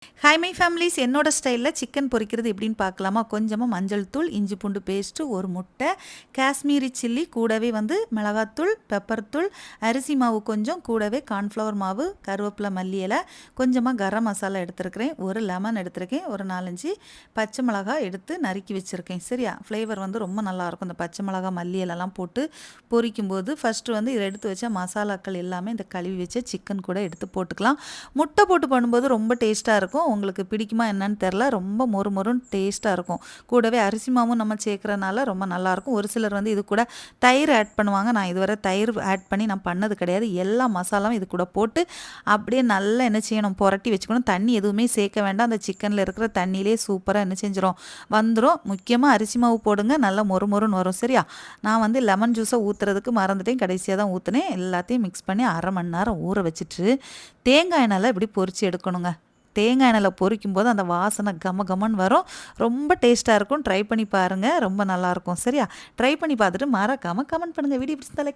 Hi my families, என்னோட ஸ்டைலில் chicken பொரிக்கிறது எப்படின்னு பார்க்கலாமா? கொஞ்சமாக மஞ்சள் தூள், இஞ்சி பூண்டு பேஸ்ட்டு, ஒரு முட்டை, காஷ்மீரி சில்லி, கூடவே மிளகாத்தூள், பெப்பர் தூள், அரிசி மாவு கொஞ்சம், கூடவே கார்ன்ஃப்ளவர் மாவு, கருவேப்பிலை, மல்லி இலை, கொஞ்சமாக கரம் மசாலா எடுத்துருக்கிறேன், ஒரு லெமன் எடுத்திருக்கேன், ஒரு 4-5 பச்சை மிளகாய் எடுத்து நறுக்கி வச்சுருக்கேன். சரியா? ஃப்ளேவர் ரொம்ப நல்லாயிருக்கும். இந்த பச்சை மிளகாய், மல்லி இலைலாம் போட்டு பொரிக்கும்போது ஃபஸ்ட்டு இதில் எடுத்து வச்ச மசாலாக்கள் எல்லாமே இந்த கழுவி வச்ச சிக்கன் கூட எடுத்து போட்டுக்கலாம். முட்டை போட்டு பண்ணும்போது ரொம்ப டேஸ்ட்டாக இருக்கும். உங்களுக்கு பிடிக்குமா என்னன்னு தெரில, ரொம்ப மொறு மொறுன்னு டேஸ்ட்டாக இருக்கும். கூடவே அரிசி மாவும் நம்ம சேர்க்குறனால ரொம்ப நல்லாயிருக்கும். ஒரு சிலர் இது கூட தயிர் ஆட் பண்ணுவாங்க. நான் இதுவரை தயிர் ஆட் பண்ணி நான் பண்ணது கிடையாது. எல்லா மசாலாவும் இது கூட போட்டு அப்படியே நல்லா என்ன செய்யணும், புரட்டி வச்சுக்கணும். தண்ணி எதுவுமே சேர்க்க வேண்டாம். அந்த சிக்கனில் இருக்கிற தண்ணியிலே சூப்பராக என்ன செஞ்சிடும், வந்துடும். முக்கியமாக அரிசி மாவு போடுங்க, நல்லா மொறு மொறுன்னு வரும். சரியா? நான் லெமன் ஜூஸை ஊற்றுறதுக்கு மறந்துட்டேன், கடைசியாக தான் ஊற்றுனேன். எல்லாத்தையும் மிக்ஸ் பண்ணி 1/2 மணி நேரம் ஊற வச்சுட்டு தேங்காய் எண்ணெயில் இப்படி பொரித்து எடுக்கணுங்க. தேங்காய் எண்ணெயில் பொரிக்கும் போது அந்த வாசனை கம கமன்னு வரும். ரொம்ப டேஸ்ட்டாக இருக்கும். ட்ரை பண்ணி பாருங்கள், ரொம்ப நல்லாயிருக்கும். சரியா? ட்ரை பண்ணி பார்த்துட்டு மறக்காமல் கமெண்ட் பண்ணுங்கள். வீடியோ பிடிச்சிருந்தாலே